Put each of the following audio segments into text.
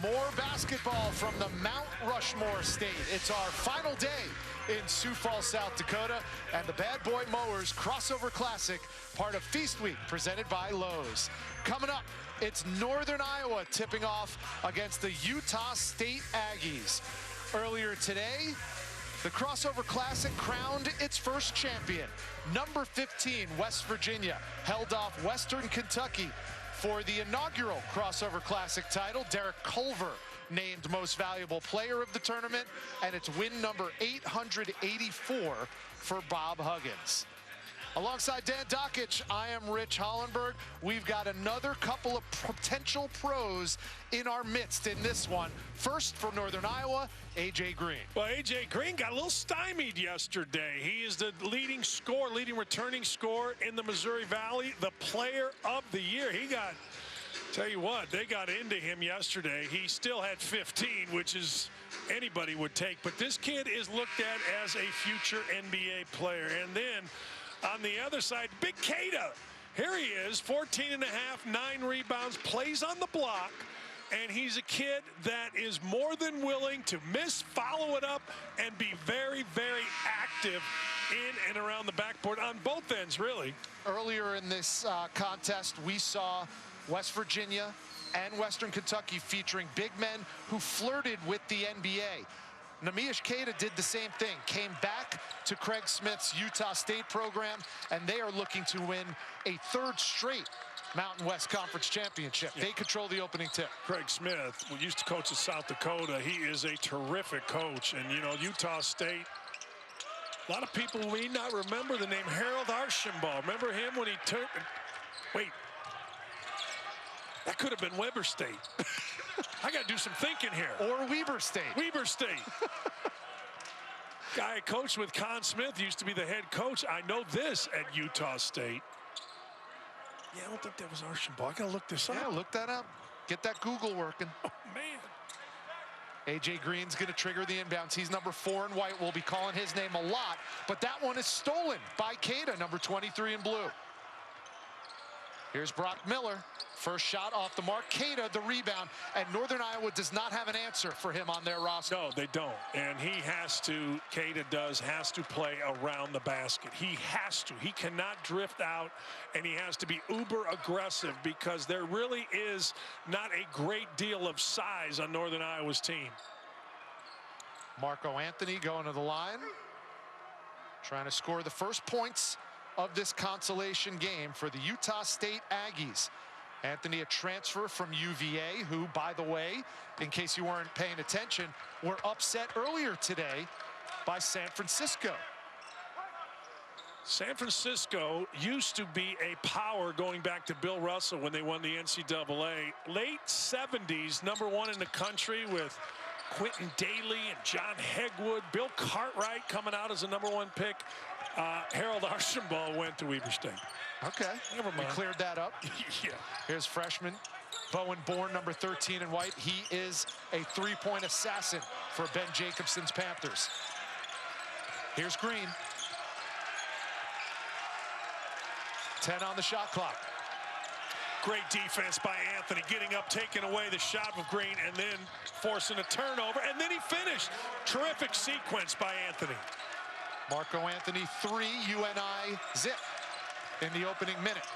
More basketball from the Mount Rushmore State. It's our final day in Sioux Falls, South Dakota, and the Bad Boy Mowers Crossover Classic, part of Feast Week, presented by Lowe's. Coming up, it's Northern Iowa tipping off against the Utah State Aggies. Earlier today, the Crossover Classic crowned its first champion. Number 15, West Virginia, held off Western Kentucky for the inaugural Crossover Classic title. Derek Culver named Most Valuable Player of the tournament, and it's win number 884 for Bob Huggins. Alongside Dan Dockich, I am Rich Hollenberg. We've got another couple of potential pros in our midst in this one. First, from Northern Iowa, A.J. Green. Well, A.J. Green got a little stymied yesterday. He is the leading returning scorer in the Missouri Valley, the player of the year. Tell you what, they got into him yesterday. He still had 15, which is anybody would take. But this kid is looked at as a future NBA player. And then on the other side, Big Keita. Here he is, 14 and a half, 9 rebounds, plays on the block. And he's a kid that is more than willing to follow it up, and be very, very active in and around the backboard on both ends, really. Earlier in this contest, we saw West Virginia and Western Kentucky featuring big men who flirted with the NBA. Neemias Queta did the same thing, came back to Craig Smith's Utah State program, and they are looking to win a third straight Mountain West Conference championship. Yeah. They control the opening tip. Craig Smith, who used to coach at South Dakota, he is a terrific coach. And, you know, Utah State, a lot of people may not remember the name Harold Archambault. Remember him when he turned, wait, that could have been Weber State. I got to do some thinking here. Or Weber State. Weber State. Guy I coached with, Con Smith, used to be the head coach. I know this at Utah State. Yeah, I don't think that was Archambault. I got to look this up. Yeah, look that up. Get that Google working. Oh, man. A.J. Green's going to trigger the inbounds. He's number 4 in white. We'll be calling his name a lot. But that one is stolen by Keita, number 23 in blue. Here's Brock Miller. First shot off the mark. Keita, the rebound. And Northern Iowa does not have an answer for him on their roster. No, they don't. And Keita has to play around the basket. He has to. He cannot drift out, and he has to be uber aggressive, because there really is not a great deal of size on Northern Iowa's team. Marco Anthony going to the line, trying to score the first points of this consolation game for the Utah State Aggies. Anthony, a transfer from UVA, who, by the way, in case you weren't paying attention, were upset earlier today by San Francisco. San Francisco used to be a power going back to Bill Russell when they won the NCAA. Late 70s, #1 in the country with Quentin Daly and John Hegwood. Bill Cartwright coming out as a #1 pick. Harold Archambault went to Weber State. Okay, never mind. We cleared that up. Yeah. Here's freshman Bowen Bourne, number 13 in white. He is a three-point assassin for Ben Jacobson's Panthers. Here's Green. 10 on the shot clock. Great defense by Anthony, getting up, taking away the shot of Green, and then forcing a turnover, and then he finished. Terrific sequence by Anthony. Marco Anthony, 3, UNI zip in the opening minute.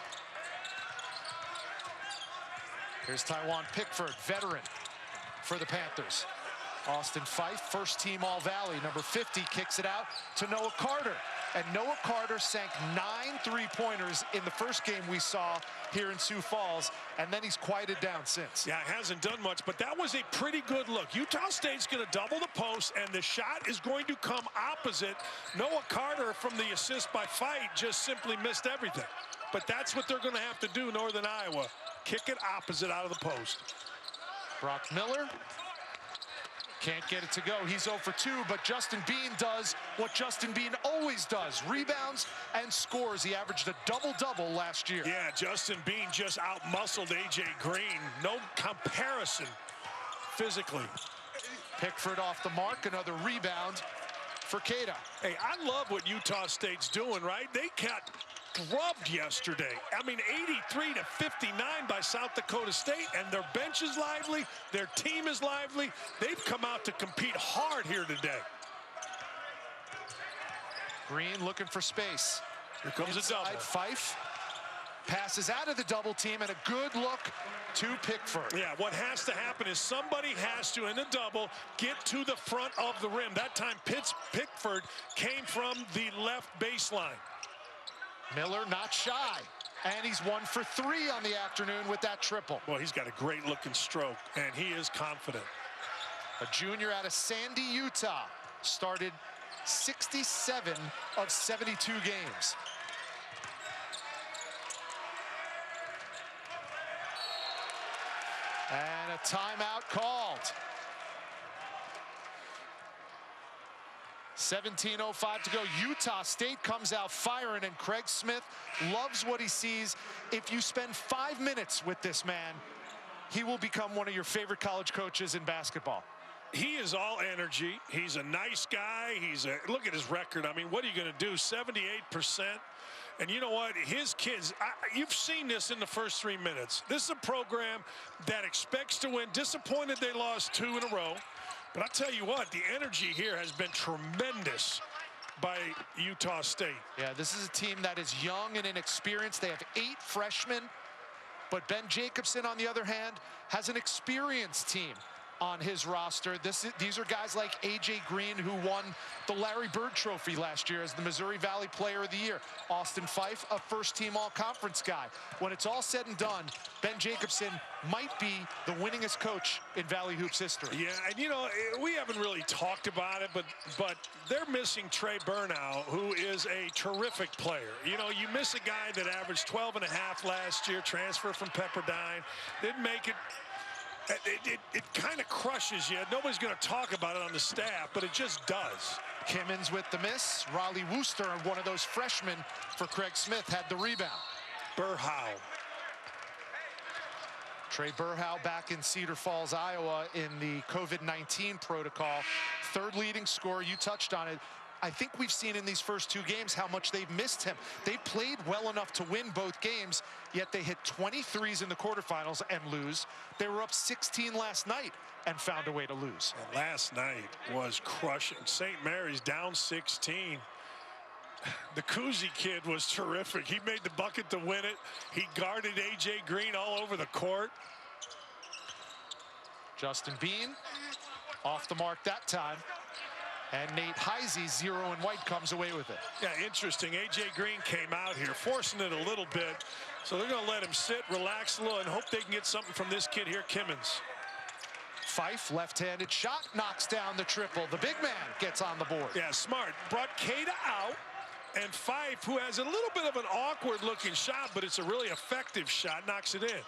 Here's Tywan Pickford, veteran for the Panthers. Austin Fife, first team All-Valley, number 50, kicks it out to Noah Carter. And Noah Carter sank 9 three-pointers in the first game we saw here in Sioux Falls, and then he's quieted down since. Yeah, hasn't done much, but that was a pretty good look. Utah State's going to double the post, and the shot is going to come opposite. Noah Carter, from the assist by Fife, just simply missed everything. But that's what they're going to have to do, Northern Iowa. Kick it opposite out of the post. Brock Miller can't get it to go. He's 0 for 2, but Justin Bean does what Justin Bean always does. Rebounds and scores. He averaged a double-double last year. Yeah, Justin Bean just out-muscled A.J. Green. No comparison physically. Pickford off the mark. Another rebound for Keita. Hey, I love what Utah State's doing, right? They got scrubbed yesterday. I mean, 83-59 by South Dakota State, and their bench is lively, their team is lively. They've come out to compete hard here today. Green looking for space. Here comes inside, a double. Fife passes out of the double team, and a good look to Pickford. Yeah, what has to happen is somebody has to, in the double, get to the front of the rim. That time, Pickford came from the left baseline. Miller not shy, and he's 1 for 3 on the afternoon with that triple. Well, he's got a great-looking stroke, and he is confident. A junior out of Sandy, Utah, started 67 of 72 games. And a timeout called. 17:05 to go. Utah State comes out firing, and Craig Smith loves what he sees. If you spend 5 minutes with this man, he will become one of your favorite college coaches in basketball. He is all energy. He's a nice guy. Look at his record. I mean, what are you going to do? 78%. And you know what? His kids, you've seen this in the first 3 minutes. This is a program that expects to win. Disappointed they lost 2 in a row. But I tell you what, the energy here has been tremendous by Utah State. Yeah, this is a team that is young and inexperienced. They have 8 freshmen. But Ben Jacobson, on the other hand, has an experienced team on his roster. These are guys like A.J. Green, who won the Larry Bird Trophy last year as the Missouri Valley Player of the Year. Austin Fife, a first-team all-conference guy. When it's all said and done, Ben Jacobson might be the winningest coach in Valley Hoops history. Yeah, and you know, we haven't really talked about it, but they're missing Trey Burnow, who is a terrific player. You know, you miss a guy that averaged 12.5 last year, transfer from Pepperdine, didn't make it. It kind of crushes you. Nobody's going to talk about it on the staff, but it just does. Kimmons with the miss. Raleigh Wooster, one of those freshmen for Craig Smith, had the rebound. Burhow. Trey Burhow back in Cedar Falls, Iowa in the COVID-19 protocol. 3rd leading scorer. You touched on it. I think we've seen in these first 2 games how much they've missed him. They've played well enough to win both games, yet they hit 23s in the quarterfinals and lose. They were up 16 last night and found a way to lose. And last night was crushing. St. Mary's down 16. The Kuzi kid was terrific. He made the bucket to win it. He guarded A.J. Green all over the court. Justin Bean off the mark that time. And Nate Heisei, 0 and white, comes away with it. Yeah, interesting. A.J. Green came out here, forcing it a little bit. So they're going to let him sit, relax a little, and hope they can get something from this kid here, Kimmons. Fife, left-handed shot, knocks down the triple. The big man gets on the board. Yeah, smart. Brought Keita out, and Fife, who has a little bit of an awkward-looking shot, but it's a really effective shot, knocks it in.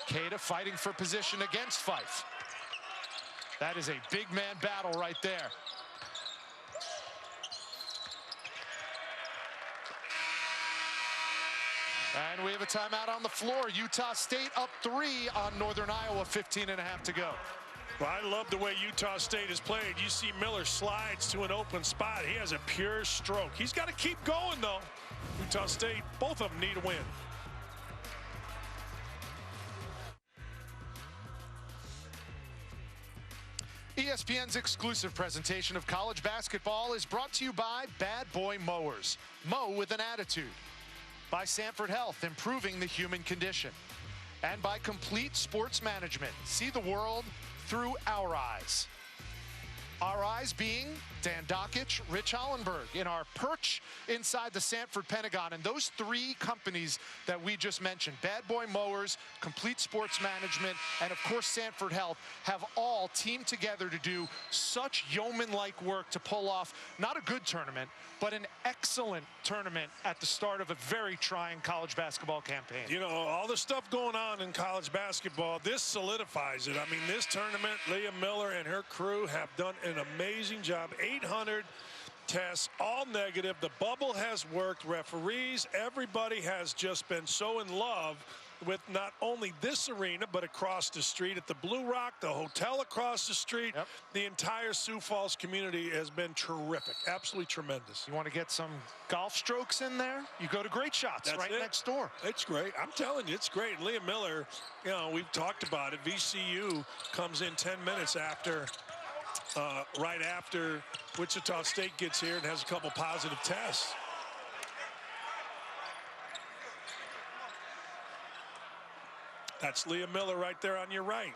Keita fighting for position against Fife. That is a big man battle right there. And we have a timeout on the floor. Utah State up 3 on Northern Iowa, 15.5 to go. Well, I love the way Utah State has played. You see Miller slides to an open spot. He has a pure stroke. He's got to keep going, though. Utah State, both of them need a win. ESPN's exclusive presentation of college basketball is brought to you by Bad Boy Mowers. Mow with an attitude. By Sanford Health, improving the human condition. And by Complete Sports Management. See the world through our eyes. Our eyes being Dan Dockich, Rich Hollenberg in our perch inside the Sanford Pentagon. And those 3 companies that we just mentioned, Bad Boy Mowers, Complete Sports Management, and of course Sanford Health, have all teamed together to do such yeoman-like work to pull off not a good tournament, but an excellent tournament at the start of a very trying college basketball campaign. You know, all the stuff going on in college basketball, this solidifies it. I mean, this tournament, Leah Miller and her crew have done an amazing job. 800 tests, all negative. The bubble has worked. Referees, everybody has just been so in love with not only this arena, but across the street at the Blue Rock, the hotel across the street. Yep. The entire Sioux Falls community has been terrific, absolutely tremendous. You want to get some golf strokes in there? You go to Great Shots. That's right it. next door. It's great. I'm telling you, it's great. Leah Miller, you know, we've talked about it. VCU comes in 10 minutes after, right after Wichita State gets here and has a couple positive tests. That's Leah Miller right there on your right.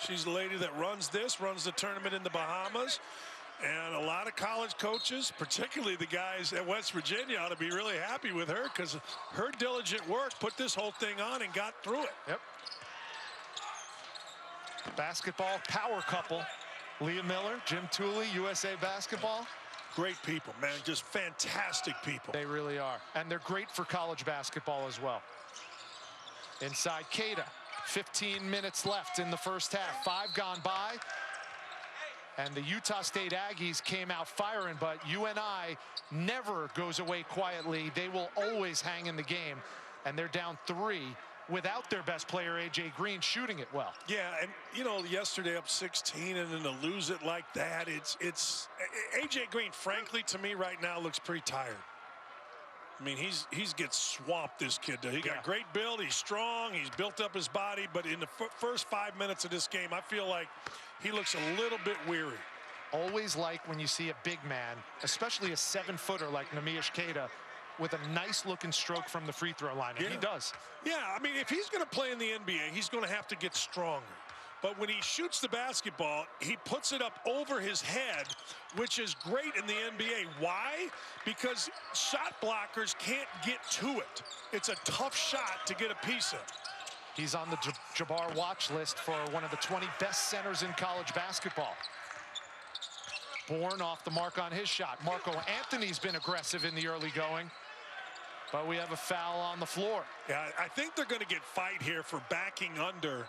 She's the lady that runs the tournament in the Bahamas. And a lot of college coaches, particularly the guys at West Virginia, ought to be really happy with her because her diligent work put this whole thing on and got through it. Yep. Basketball power couple. Leah Miller, Jim Tooley, USA Basketball. Great people, man. Just fantastic people. They really are. And they're great for college basketball as well. Inside Cada. 15 minutes left in the first half. 5 gone by. And the Utah State Aggies came out firing, but UNI never goes away quietly. They will always hang in the game. And they're down 3 without their best player, A.J. Green, shooting it well. Yeah, and, you know, yesterday up 16 and then to lose it like that, it's A.J. Green, frankly, to me right now looks pretty tired. I mean, he's gets swamped, this kid. He got great build. He's strong. He's built up his body. But in the first 5 minutes of this game, I feel like he looks a little bit weary. Always like when you see a big man, especially a 7-footer like Neemias Queta, with a nice-looking stroke from the free throw line. And he does. Yeah, I mean, if he's going to play in the NBA, he's going to have to get stronger. But when he shoots the basketball, he puts it up over his head, which is great in the NBA. Why? Because shot blockers can't get to it. It's a tough shot to get a piece of. He's on the Jabbar watch list for one of the 20 best centers in college basketball. Bourne off the mark on his shot. Marco Anthony's been aggressive in the early going, but we have a foul on the floor. Yeah, I think they're going to get fight here for backing under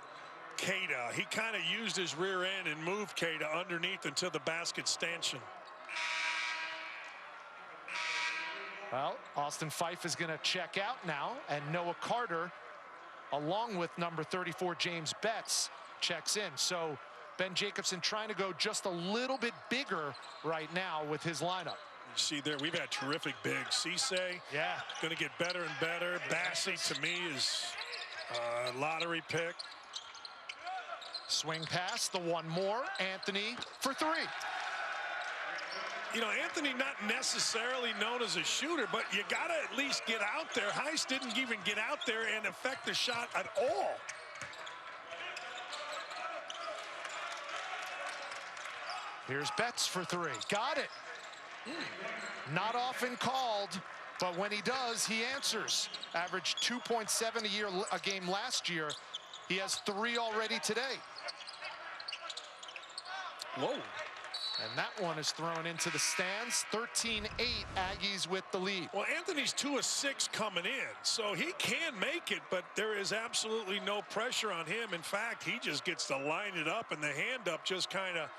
Queta. He kind of used his rear end and moved Queta underneath until the basket stanchion. Well, Austin Fife is going to check out now, and Noah Carter, along with number 34 James Betts, checks in. So Ben Jacobson trying to go just a little bit bigger right now with his lineup. You see there, we've had terrific bigs. Heisei, going to get better and better. Bassey, to me, is a lottery pick. Swing pass, the one more. Anthony for 3. You know, Anthony not necessarily known as a shooter, but you got to at least get out there. Heist didn't even get out there and affect the shot at all. Here's Betts for 3. Got it. Not often called, but when he does, he answers. Averaged 2.7 a game last year. He has 3 already today. Whoa. And that one is thrown into the stands. 13-8, Aggies with the lead. Well, Anthony's 2 of 6 coming in, so he can make it, but there is absolutely no pressure on him. In fact, he just gets to line it up, and the hand up just kind of,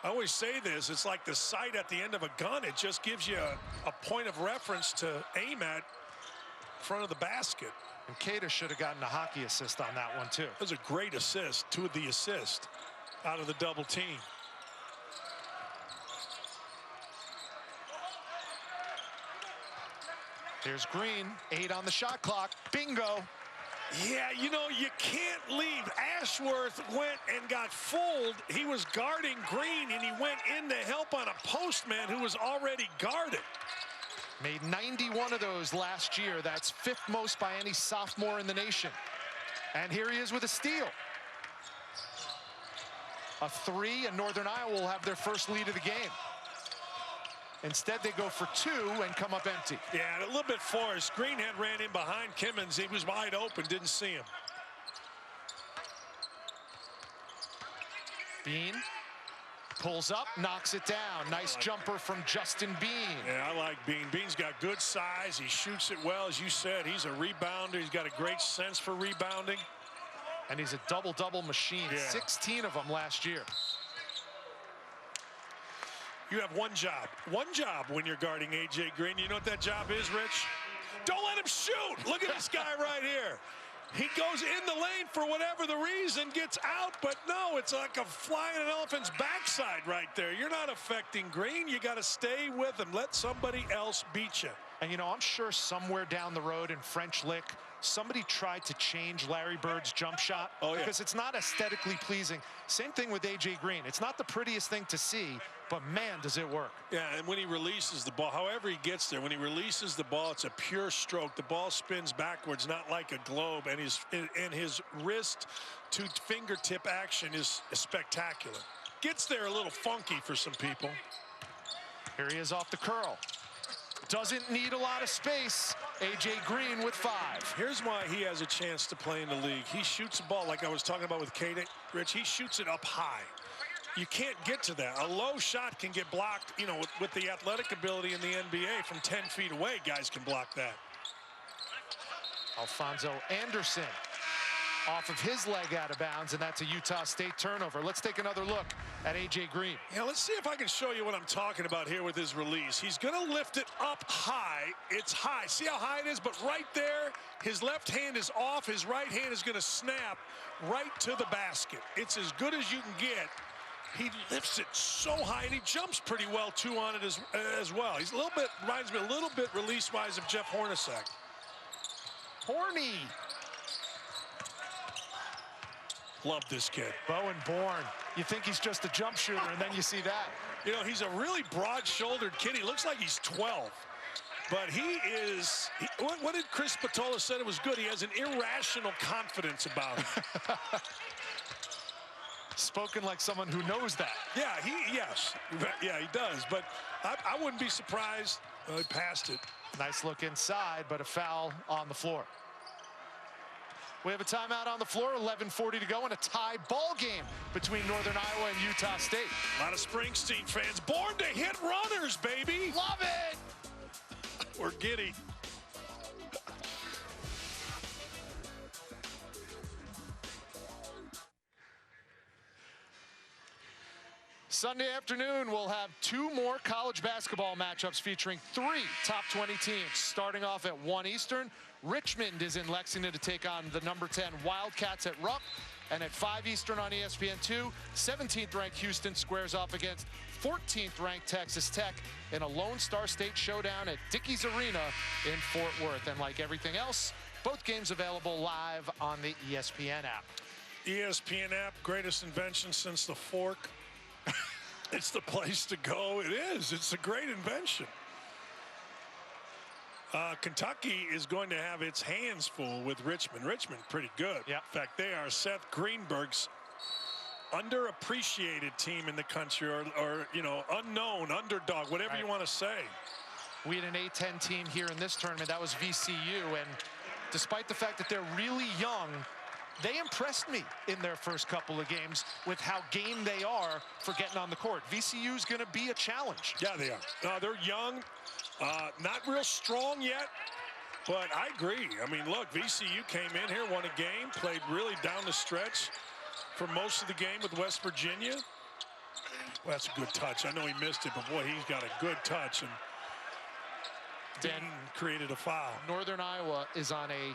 I always say this, it's like the sight at the end of a gun. It just gives you a point of reference to aim at in front of the basket. And Queta should have gotten a hockey assist on that one, too. That was a great assist, 2 of the assist out of the double team. Here's Green, 8 on the shot clock. Bingo. Yeah, you know, you can't leave. Ashworth went and got fooled. He was guarding Green, and he went in to help on a postman who was already guarded. Made 91 of those last year. That's 5th most by any sophomore in the nation. And here he is with a steal. A 3, and Northern Iowa will have their first lead of the game. Instead, they go for 2 and come up empty. Yeah, and a little bit forced. Greenhead ran in behind Kimmons. He was wide open, didn't see him. Bean pulls up, knocks it down. Nice jumper from Justin Bean. Yeah, I like Bean. Bean's got good size. He shoots it well, as you said. He's a rebounder. He's got a great sense for rebounding. And he's a double-double machine. Yeah. 16 of them last year. You have one job when you're guarding A.J. Green. You know what that job is, Rich? Don't let him shoot. Look at this guy right here. He goes in the lane for whatever the reason, gets out, but no, it's like a fly in an elephant's backside right there. You're not affecting Green. You got to stay with him. Let somebody else beat you. And, you know, I'm sure somewhere down the road in French Lick, somebody tried to change Larry Bird's jump shot. Oh, yeah. Because it's not aesthetically pleasing. Same thing with A.J. Green. It's not the prettiest thing to see, but, man, does it work. Yeah, and when he releases the ball, however he gets there, when he releases the ball, it's a pure stroke. The ball spins backwards, not like a globe, and his wrist to fingertip action is spectacular. Gets there a little funky for some people. Here he is off the curl. Doesn't need a lot of space. A.J. Green with 5. Here's why he has a chance to play in the league. He shoots the ball like I was talking about with Kate, Rich. He shoots it up high. You can't get to that. A low shot can get blocked, you know, with the athletic ability in the NBA from 10 feet away. Guys can block that. Alfonso Anderson off of his leg out of bounds, and that's a Utah State turnover. Let's take another look at A.J. Green. Yeah, let's see if I can show you what I'm talking about here with his release. He's going to lift it up high. It's high. See how high it is? But right there, his left hand is off. His right hand is going to snap right to the basket. It's as good as you can get. He lifts it so high, and he jumps pretty well, too, on it as well. He's a little bit, reminds me a little bit release-wise of Jeff Hornacek. Horny. Love this kid. Bowen Bourne. You think he's just a jump shooter, and then you see that. You know, he's a really broad-shouldered kid. He looks like he's 12. But he is, what did Chris Spatola said? It was good. He has an irrational confidence about him. Spoken like someone who knows that. Yeah, yeah, he does. But I wouldn't be surprised. He passed it. Nice look inside, but a foul on the floor. We have a timeout on the floor, 11:40 to go, and a tie ball game between Northern Iowa and Utah State. A lot of Springsteen fans. Born to hit runners, baby. Love it. We're giddy. Sunday afternoon, we'll have 2 more college basketball matchups featuring 3 top 20 teams. Starting off at 1 Eastern, Richmond is in Lexington to take on the number 10 Wildcats at Rupp. And at 5 Eastern on ESPN2, 17th-ranked Houston squares off against 14th-ranked Texas Tech in a Lone Star State showdown at Dickies Arena in Fort Worth. And like everything else, both games available live on the ESPN app. ESPN app, greatest invention since the fork. It's the place to go. It is. It's a great invention. Kentucky is going to have its hands full with Richmond. Richmond, pretty good. Yep. In fact, they are Seth Greenberg's underappreciated team in the country, or you know, unknown, underdog, whatever you want to say. We had an A-10 team here in this tournament. That was VCU, and despite the fact that they're really young, they impressed me in their first couple of games with how game they are for getting on the court. VCU is going to be a challenge. Yeah, they are. They're young, not real strong yet, but I agree. I mean, look, VCU came in here, won a game, played really down the stretch for most of the game with West Virginia. Well, that's a good touch. I know he missed it, but boy, he's got a good touch, and Dan created a foul. Northern Iowa is on a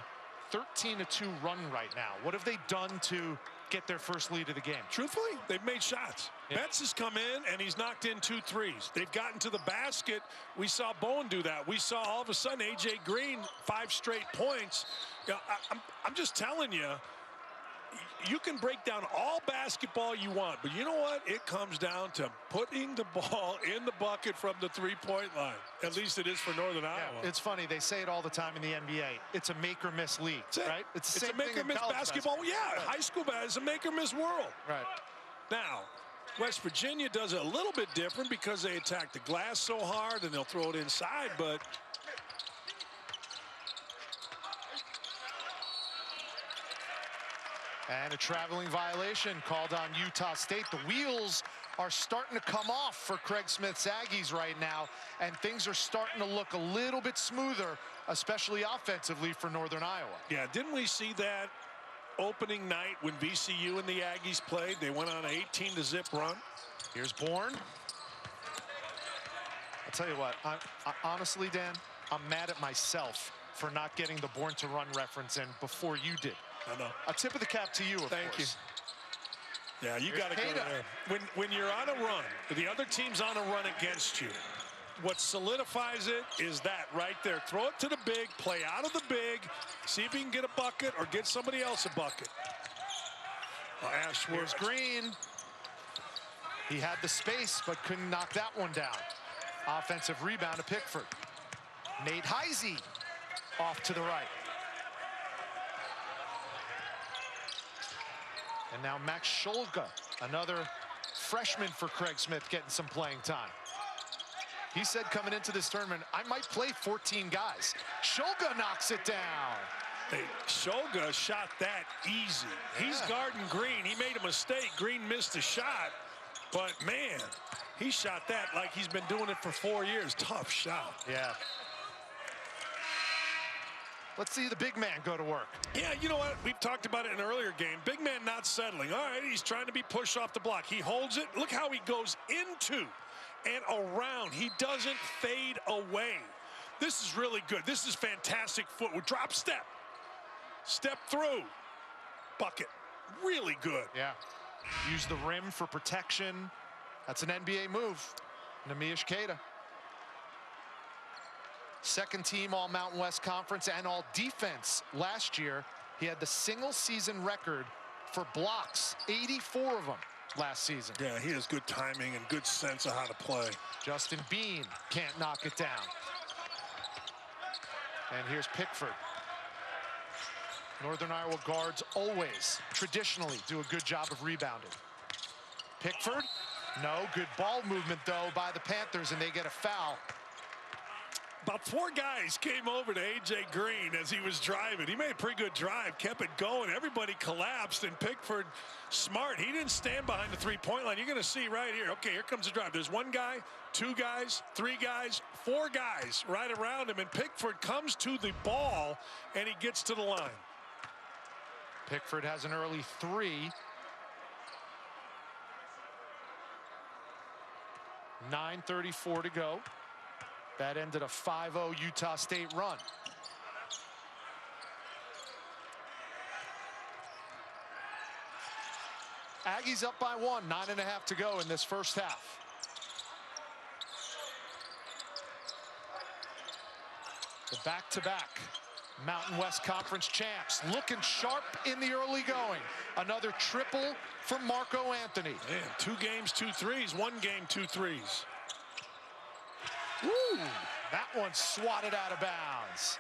13-2 run right now. What have they done to get their first lead of the game? Truthfully, they've made shots. Yeah. Betts has come in, and he's knocked in 2 threes. They've gotten to the basket. We saw Bowen do that. We saw all of a sudden A.J. Green, 5 straight points. You know, I'm just telling you, you can break down all basketball you want, but you know what? It comes down to putting the ball in the bucket from the three-point line. At least it is for Northern Iowa. It's funny. They say it all the time in the NBA. It's a make-or-miss league, right? It's a make-or-miss basketball. Yeah, right. High school basketball is a make-or-miss world. Right. Now, West Virginia does it a little bit different because they attack the glass so hard, and they'll throw it inside, but and a traveling violation called on Utah State. The wheels are starting to come off for Craig Smith's Aggies right now, and things are starting to look a little bit smoother, especially offensively for Northern Iowa. Yeah, didn't we see that opening night when VCU and the Aggies played? They went on an 18-0 run. Here's Bourne. I'll tell you what, I honestly, Dan, I'm mad at myself for not getting the Born to Run reference in before you did. I know. A tip of the cap to you, of Thank course. you. Yeah, you got to go there. When you're on a run, the other team's on a run against you. What solidifies it is that right there. Throw it to the big, play out of the big, see if you can get a bucket or get somebody else a bucket. Here's Green. He had the space, but couldn't knock that one down. Offensive rebound to Pickford. Nate Heisei off to the right. And now Max Scholga, another freshman for Craig Smith, getting some playing time. He said coming into this tournament, I might play 14 guys. Scholga knocks it down. Hey, Scholga shot that easy. He's guarding Green. He made a mistake. Green missed a shot. But, man, he shot that like he's been doing it for 4 years. Tough shot. Yeah. Let's see the big man go to work. Yeah, you know what? We've talked about it in an earlier game. Big man not settling. All right, he's trying to be pushed off the block. He holds it. Look how he goes into and around. He doesn't fade away. This is really good. This is fantastic footwork. Drop step. Step through. Bucket. Really good. Yeah. Use the rim for protection. That's an NBA move. Namish Keita. Second team all Mountain West Conference and all defense last year. He had the single season record for blocks, 84 of them last season. Yeah, he has good timing and good sense of how to play. Justin Bean can't knock it down. And here's Pickford. Northern Iowa guards always, traditionally, do a good job of rebounding. Pickford, no, good ball movement, though, by the Panthers, and they get a foul. About 4 guys came over to A.J. Green as he was driving. He made a pretty good drive, kept it going. Everybody collapsed, and Pickford, smart. He didn't stand behind the three-point line. You're going to see right here. Okay, here comes the drive. There's 1 guy, 2 guys, 3 guys, 4 guys right around him, and Pickford comes to the ball, and he gets to the line. Pickford has an early 3. 9:34 to go. That ended a 5-0 Utah State run. Aggies up by 1, 9.5 to go in this first half. The back-to-back Mountain West Conference champs looking sharp in the early going. Another triple for Marco Anthony. Man, 2 games, 2 threes, 1 game, 2 threes. Woo! That one swatted out of bounds.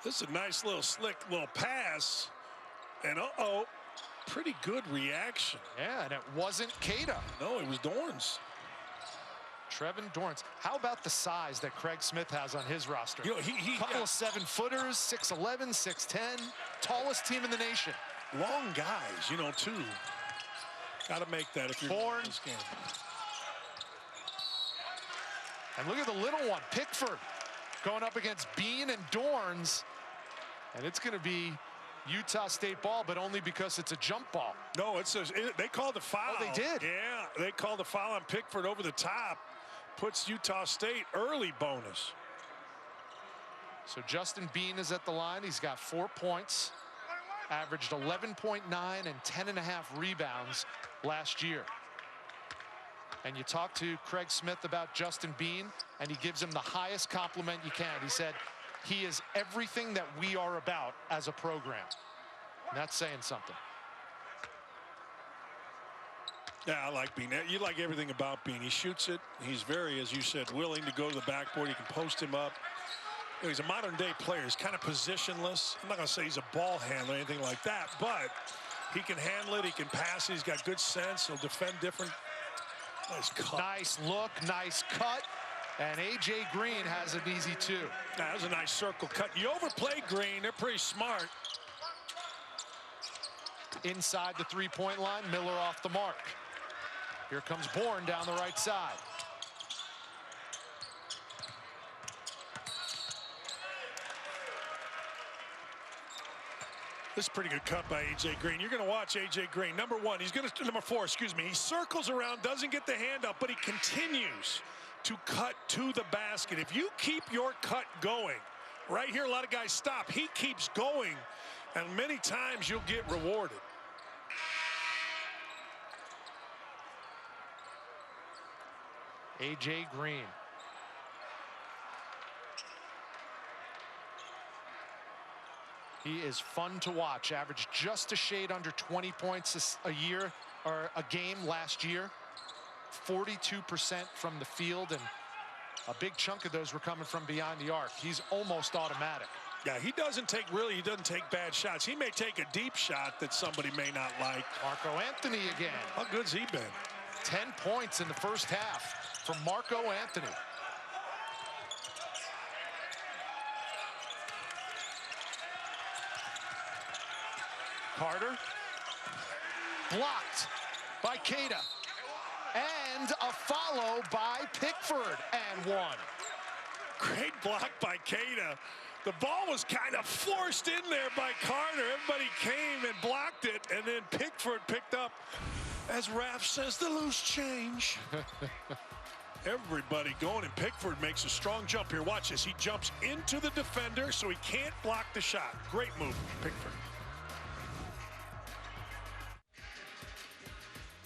This is a nice little slick little pass. And uh-oh, pretty good reaction. Yeah, and it wasn't Keita. No, it was Dorns. Trevin Dorrance. How about the size that Craig Smith has on his roster? You know, he couple of 7-footers, 6'11", 6'10", tallest team in the nation. Long guys, you know, too. Got to make that if you're Born. in this game. And look at the little one, Pickford, going up against Bean and Dorns. And it's going to be Utah State ball, but only because it's a jump ball. No, they called the foul. Oh, they did? Yeah, they called the foul on Pickford over the top. Puts Utah State early bonus. So Justin Bean is at the line. He's got 4 points, averaged 11.9 and 10.5 rebounds last year. And you talk to Craig Smith about Justin Bean, and he gives him the highest compliment you can. He said, he is everything that we are about as a program. And that's saying something. Yeah, I like Bean. You like everything about Bean. He shoots it. He's very, as you said, willing to go to the backboard. You can post him up. You know, he's a modern-day player. He's kind of positionless. I'm not going to say he's a ball handler or anything like that, but he can handle it. He can pass it. He's got good sense. He'll defend different. Nice cut. Nice look, nice cut. And A.J. Green has it easy, too. That was a nice circle cut. You overplay Green. They're pretty smart. Inside the three-point line, Miller off the mark. Here comes Bourne down the right side. This is a pretty good cut by A.J. Green. You're going to watch A.J. Green. Number 4, excuse me. He circles around, doesn't get the hand up, but he continues to cut to the basket. If you keep your cut going, right here a lot of guys stop. He keeps going, and many times you'll get rewarded. A.J. Green. He is fun to watch. Averaged just a shade under 20 points a year, or a game last year. 42% from the field, and a big chunk of those were coming from beyond the arc. He's almost automatic. Yeah, he doesn't take bad shots. He may take a deep shot that somebody may not like. Marco Anthony again. How good's he been? 10 points in the first half from Marco Anthony. Carter. Blocked by Keita. And a follow by Pickford, and one. Great block by Keita. The ball was kind of forced in there by Carter. Everybody came and blocked it, and then Pickford picked up, as Raf says, the loose change. Everybody going, and Pickford makes a strong jump here. Watch this. He jumps into the defender, so he can't block the shot. Great move, Pickford.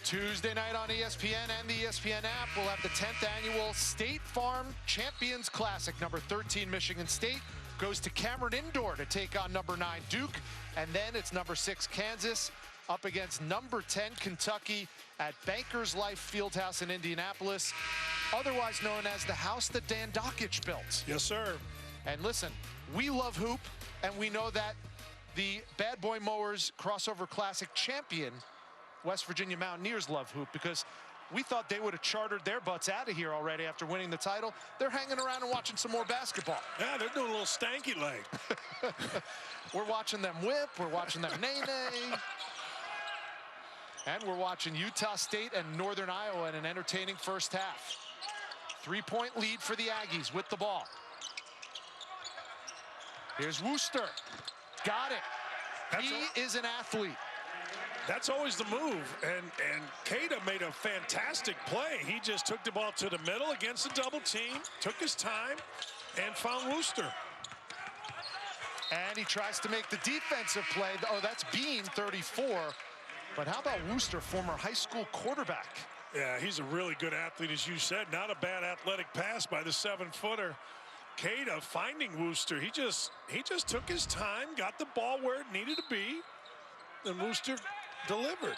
Tuesday night on ESPN and the ESPN app, we'll have the 10th annual State Farm Champions Classic. Number 13 Michigan State goes to Cameron Indoor to take on number 9 Duke, and then it's number 6 Kansas up against number 10 Kentucky at Bankers Life Fieldhouse in Indianapolis, otherwise known as the house that Dan Dockich built. Yes, sir. And listen, we love hoop, and we know that the Bad Boy Mowers Crossover Classic champion West Virginia Mountaineers love hoop, because we thought they would have chartered their butts out of here already after winning the title. They're hanging around and watching some more basketball. Yeah, they're doing a little stanky leg. We're watching them whip. We're watching them nay-nay. And we're watching Utah State and Northern Iowa in an entertaining first half. 3-point lead for the Aggies with the ball. Here's Wooster. Got it. He is an athlete. That's always the move, and Keita made a fantastic play. He just took the ball to the middle against the double team, took his time, and found Wooster. And he tries to make the defensive play. Oh, that's Bean, 34. But how about Wooster, former high school quarterback? Yeah, he's a really good athlete, as you said. Not a bad athletic pass by the 7-footer. Keita finding Wooster. He just took his time, got the ball where it needed to be, and Wooster delivered.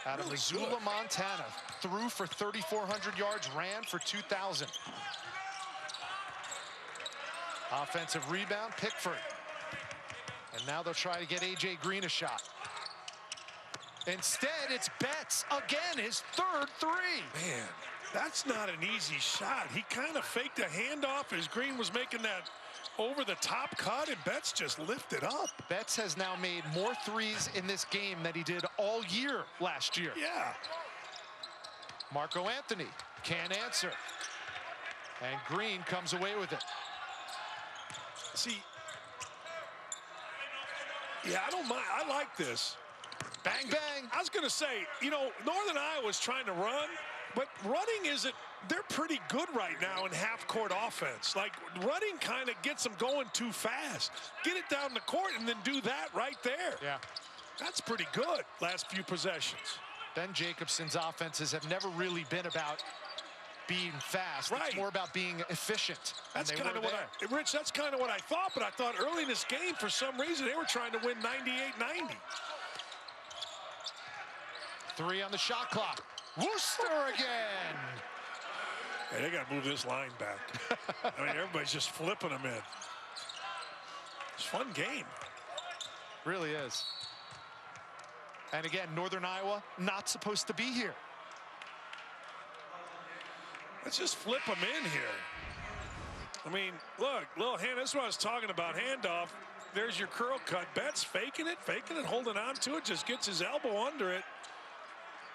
Out of Missoula, Montana, threw for 3,400 yards, ran for 2,000. Offensive rebound, Pickford. And now they'll try to get A.J. Green a shot. Instead, it's Betts again, his third three. Man, that's not an easy shot. He kind of faked a handoff as Green was making that over-the-top cut, and Betts just lifted up. Betts has now made more threes in this game than he did all year last year. Yeah. Marco Anthony can't answer. And Green comes away with it. See, yeah, I don't mind. I like this. Bang, bang. I was going to say, you know, Northern Iowa's trying to run, but running isn't, they're pretty good right now in half-court offense. Like, running kind of gets them going too fast. Get it down the court and then do that right there. Yeah. That's pretty good, last few possessions. Ben Jacobson's offenses have never really been about being fast. Right. It's more about being efficient. That's kind of what Rich, that's kind of what I thought, but I thought early in this game, for some reason, they were trying to win 98-90. 3 on the shot clock. Wooster again. Hey, they got to move this line back. I mean, everybody's just flipping them in. It's a fun game. Really is. And again, Northern Iowa not supposed to be here. Let's just flip them in here. I mean, look, little hand. That's what I was talking about. Handoff. There's your curl cut. Betts faking it, holding on to it. Just gets his elbow under it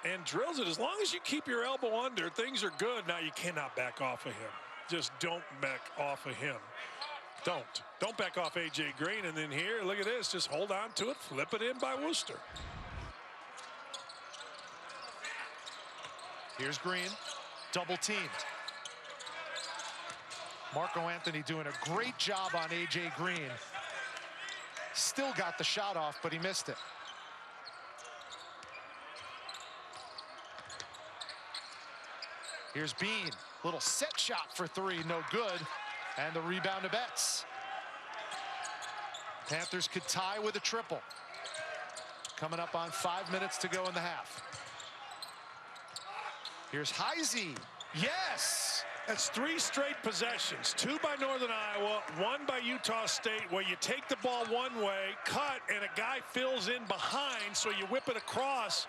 and drills it. As long as you keep your elbow under, things are good. Now you cannot back off of him. Just don't back off of him. Don't back off A.J. Green. And then here, look at this. Just hold on to it. Flip it in by Wooster. Here's Green. Double teamed. Marco Anthony doing a great job on A.J. Green. Still got the shot off, but he missed it. Here's Bean. Little set shot for three, no good. And the rebound to Betts. Panthers could tie with a triple. Coming up on 5 minutes to go in the half. Here's Heisei. Yes! That's 3 straight possessions. 2 by Northern Iowa, 1 by Utah State, where you take the ball one way, cut, and a guy fills in behind, so you whip it across.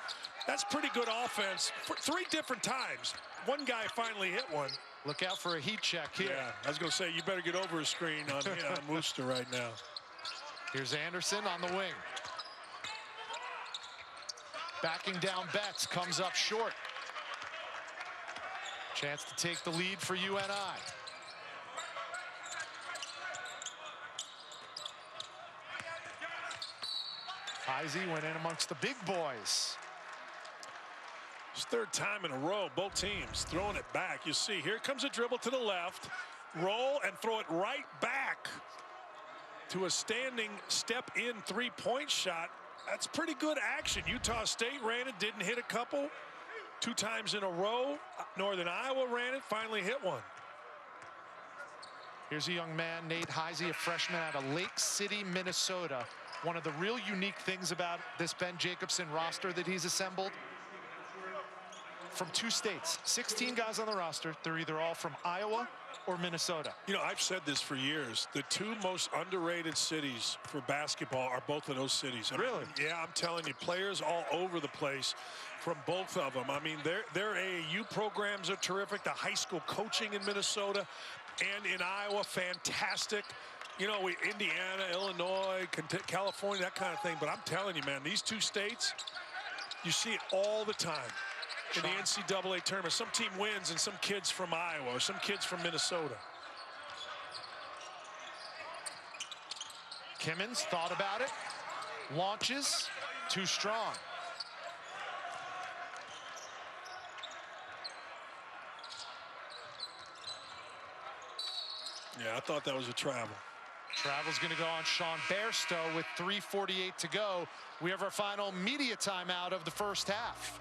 That's pretty good offense for 3 different times. One guy finally hit one. Look out for a heat check here. Yeah, I was going to say, you better get over a screen on Wooster right now. Here's Anderson on the wing. Backing down Betts, comes up short. Chance to take the lead for UNI. Heisei went in amongst the big boys. It's 3rd time in a row, both teams throwing it back. You see, here comes a dribble to the left, roll and throw it right back to a standing step-in 3-point shot. That's pretty good action. Utah State ran it, didn't hit a couple. 2 times in a row. Northern Iowa ran it, finally hit one. Here's a young man, Nate Heisei, a freshman out of Lake City, Minnesota. One of the real unique things about this Ben Jacobson roster that he's assembled, from 2 states, 16 guys on the roster. They're either all from Iowa or Minnesota. You know, I've said this for years. The 2 most underrated cities for basketball are both of those cities. Really? Yeah, I'm telling you, players all over the place from both of them. I mean, their AAU programs are terrific. The high school coaching in Minnesota and in Iowa, fantastic. You know, Indiana, Illinois, California, that kind of thing. But I'm telling you, man, these 2 states, you see it all the time in the NCAA tournament. Some team wins and some kids from Iowa or some kids from Minnesota. Kimmons thought about it, launches, too strong. Yeah, I thought that was a travel. Travel's going to go on Sean Bairstow with 3:48 to go. We have our final media timeout of the first half.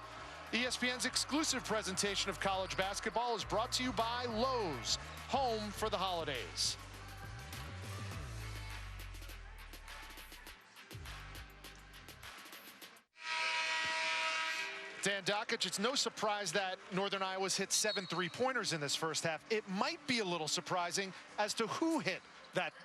ESPN's exclusive presentation of college basketball is brought to you by Lowe's, home for the holidays. Dan Dockich, it's no surprise that Northern Iowa's hit 7 3-pointers in this first half. It might be a little surprising as to who hit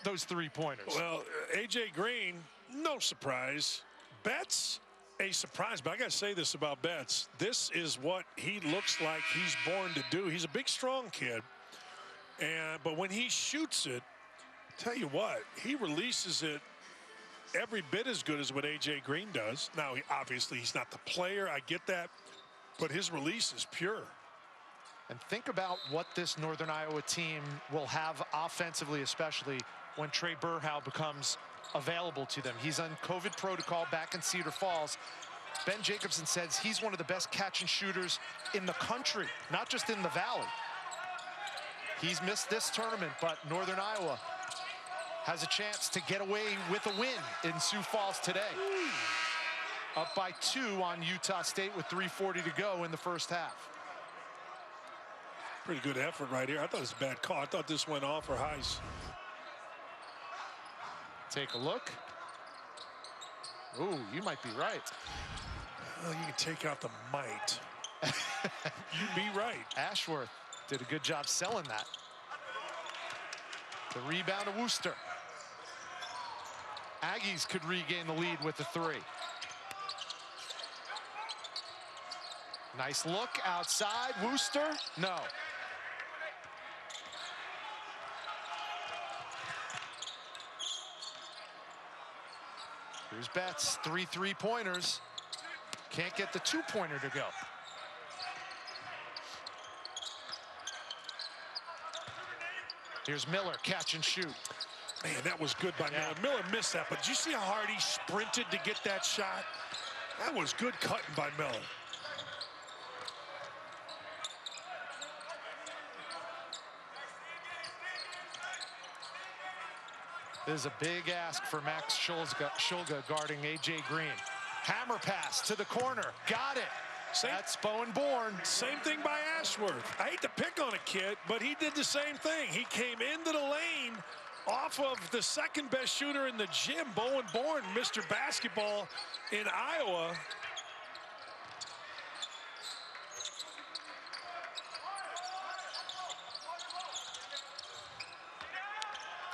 those 3-pointers. Well, A.J. Green, no surprise. Betts, a surprise, but I got to say this about Betts. This is what he looks like he's born to do. He's a big, strong kid. But when he shoots it, tell you what, he releases it every bit as good as what A.J. Green does. Now, obviously, he's not the player. I get that. But his release is pure. And think about what this Northern Iowa team will have offensively, especially when Trey Burhow becomes available to them. He's on COVID protocol back in Cedar Falls. Ben Jacobson says he's one of the best catch and shooters in the country, not just in the Valley. He's missed this tournament, but Northern Iowa has a chance to get away with a win in Sioux Falls today. Up by 2 on Utah State with 3:40 to go in the first half. Pretty good effort right here. I thought it was a bad call. I thought this went off for Heisei. Take a look. Ooh, you might be right. Well, you can take out the might. You'd be right. Ashworth did a good job selling that. The rebound to Wooster. Aggies could regain the lead with the 3. Nice look outside. Wooster, no. Here's Betts, 3 3-pointers. Can't get the 2-pointer to go. Here's Miller, catch and shoot. Man, that was good by Miller. Miller missed that, but did you see how hard he sprinted to get that shot? That was good cutting by Miller. This is a big ask for Max Shulga guarding A.J. Green. Hammer pass to the corner. Got it. That's Bowen Bourne. Same thing by Ashworth. I hate to pick on a kid, but he did the same thing. He came into the lane off of the second best shooter in the gym, Bowen Bourne, Mr. Basketball in Iowa.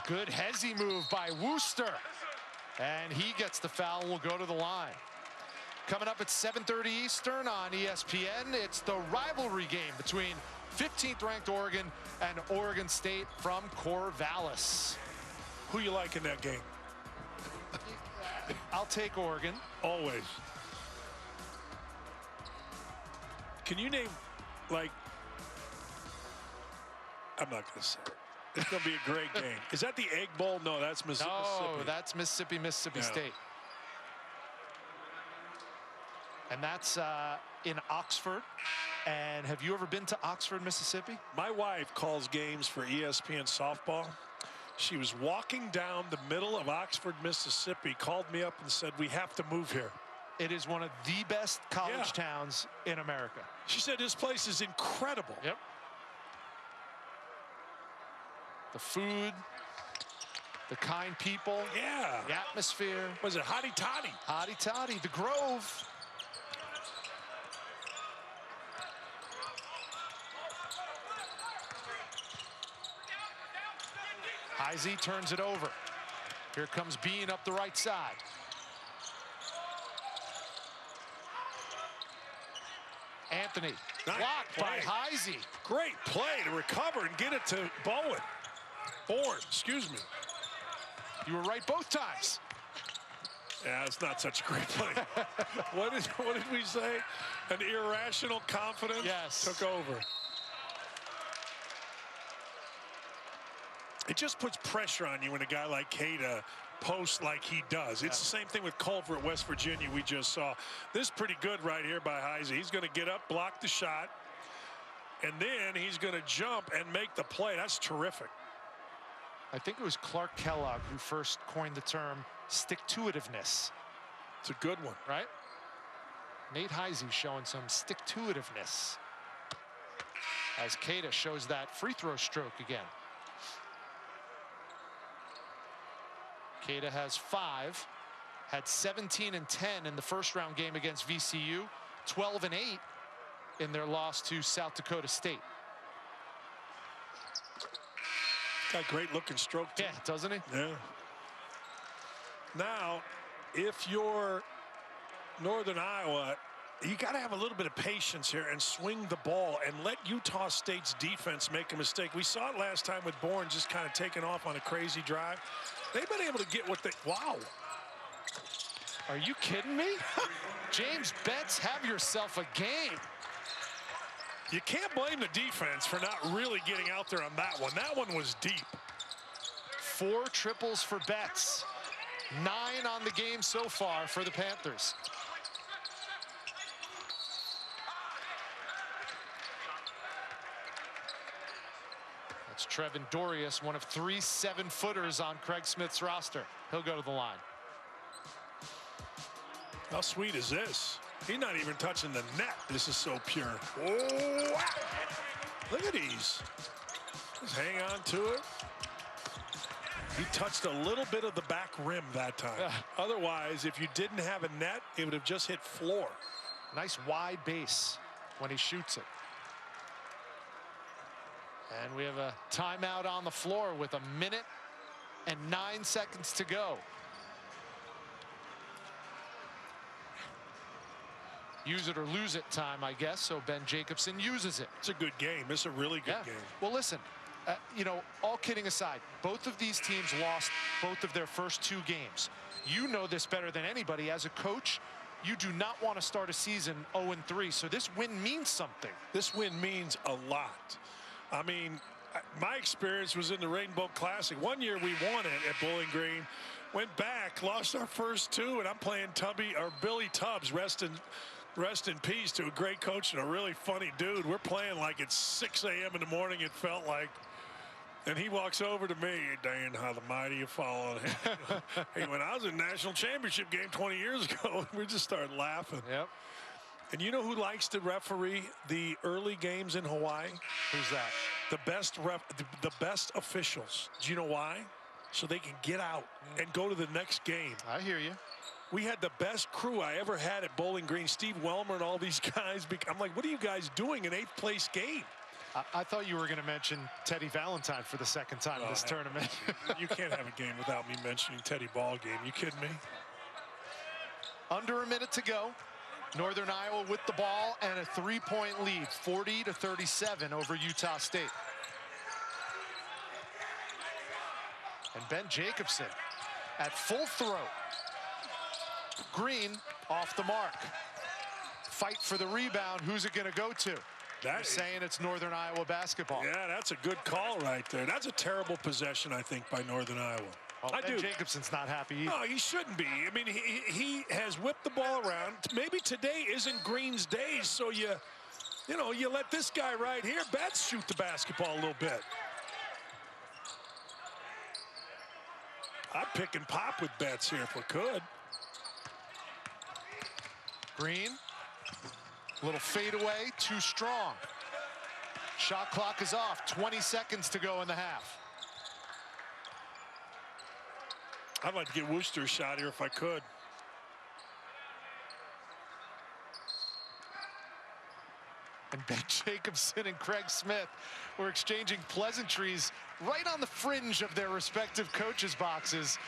Good Heisei move by Wooster. And he gets the foul and will go to the line. Coming up at 7:30 Eastern on ESPN, it's the rivalry game between 15th ranked Oregon and Oregon State from Corvallis. Who you like in that game? I'll take Oregon. Always. Can you name, like, I'm not going to say it. It's going to be a great game. Is that the Egg Bowl? No, that's Mississippi. No, that's Mississippi State. And that's in Oxford. And have you ever been to Oxford, Mississippi? My wife calls games for ESPN softball. She was walking down the middle of Oxford, Mississippi, called me up and said, we have to move here. It is one of the best college towns in America. She said this place is incredible. Yep. The food, the kind people. Yeah. The atmosphere. Was it Hotty Toddy? Hotty Toddy, the Grove. Heisei turns it over. Here comes Bean up the right side. Anthony, blocked by Heisei. Great play to recover and get it to Bowen. Bourne, excuse me. You were right both times. Yeah, it's not such a great play. What did we say? An irrational confidence took over. It just puts pressure on you when a guy like Keita posts like he does. It's the same thing with Culver at West Virginia we just saw. This is pretty good right here by Heisei. He's going to get up, block the shot, and then he's going to jump and make the play. That's terrific. I think it was Clark Kellogg who first coined the term stick-to-itiveness. It's a good one. Right? Nate Heisei showing some stick-to-itiveness as Keita shows that free throw stroke again. Keita has 5, had 17 and 10 in the first round game against VCU, 12 and 8 in their loss to South Dakota State. Got great looking stroke too. Yeah, doesn't he? Yeah. Now, if you're Northern Iowa, you got to have a little bit of patience here and swing the ball and let Utah State's defense make a mistake. We saw it last time with Bourne just kind of taking off on a crazy drive. They've been able to get what they, wow. Are you kidding me? James Betts, have yourself a game. You can't blame the defense for not really getting out there on that one. That one was deep. 4 triples for Betts. 9 on the game so far for the Panthers. That's Trevin Dorius, one of 3 7-footers on Craig Smith's roster. He'll go to the line. How sweet is this? He's not even touching the net. This is so pure. Oh, wow. Look at these. Just hang on to it. He touched a little bit of the back rim that time. Otherwise, if you didn't have a net, it would have just hit floor. Nice wide base when he shoots it. And we have a timeout on the floor with 1 minute and 9 seconds to go. Use it or lose it time, I guess. So Ben Jacobson uses it. It's a good game. It's a really good game. Well, listen, you know, all kidding aside, both of these teams lost both of their first 2 games. You know this better than anybody. As a coach, you do not want to start a season 0-3. So this win means something. This win means a lot. I mean, my experience was in the Rainbow Classic. One year we won it at Bowling Green, went back, lost our first 2, and I'm playing Billy Tubbs, rest in peace to a great coach and a really funny dude. We're playing like it's 6 a.m. in the morning, it felt like, And he walks over to me, "Hey, Dan, how the mighty have fallen." Hey, when I was in national championship game 20 years ago, we just started laughing. Yep. And you know who likes to referee the early games in Hawaii? Who's that? The best officials. Do you know why? So they can get out and go to the next game. I hear you. We had the best crew I ever had at Bowling Green. Steve Welmer and all these guys. I'm like, what are you guys doing in 8th place game? I thought you were going to mention Teddy Valentine for the second time in this tournament. You can't have a game without me mentioning Teddy Ball game. You kidding me? Under a minute to go. Northern Iowa with the ball and a 3-point lead, 40-37 over Utah State. And Ben Jacobson at full throat. Green off the mark. Fight for the rebound. Who's it going to go to? They're saying it's Northern Iowa basketball. Yeah, that's a good call right there. That's a terrible possession, I think, by Northern Iowa. Well, Ben Jacobson's not happy either. No, he shouldn't be. I mean, he has whipped the ball around. Maybe today isn't Green's day, so you let this guy right here, Betts, shoot the basketball a little bit. I'd pick and pop with Betts here if we could. Green, little fadeaway, too strong. Shot clock is off, 20 seconds to go in the half. I'd like to get Worcester's shot here if I could. And Ben Jacobson and Craig Smith were exchanging pleasantries right on the fringe of their respective coaches' boxes.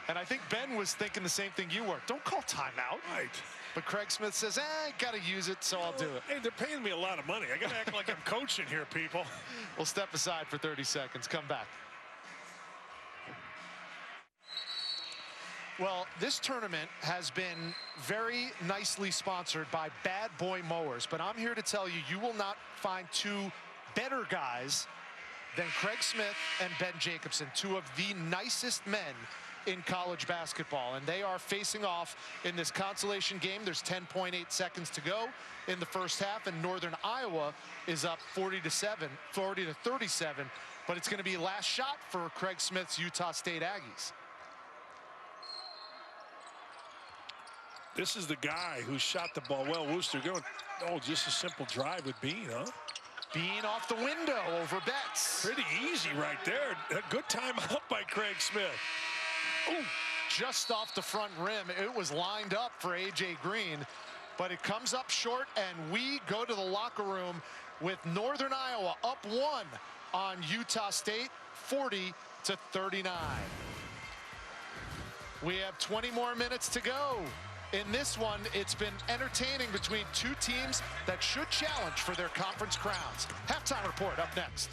And I think Ben was thinking the same thing you were. Don't call timeout. Right. But Craig Smith says, got to use it, so I'll do it. Hey, they're paying me a lot of money. I got to act like I'm coaching here, people. We'll step aside for 30 seconds. Come back. Well, this tournament has been very nicely sponsored by Bad Boy Mowers, but I'm here to tell you, you will not find two better guys than Craig Smith and Ben Jacobson, two of the nicest men in college basketball, and they are facing off in this consolation game. There's 10.8 seconds to go in the first half, and Northern Iowa is up 40-37, but it's going to be last shot for Craig Smith's Utah State Aggies. This is the guy who shot the ball well. Worcester going, just a simple drive with Bean, huh? Bean off the window over Betts. Pretty easy right there. A good timeout by Craig Smith. Ooh, just off the front rim. It was lined up for A.J. Green, but it comes up short, and we go to the locker room with Northern Iowa up 1 on Utah State, 40-39. We have 20 more minutes to go. In this one, it's been entertaining between two teams that should challenge for their conference crowns. Halftime report up next.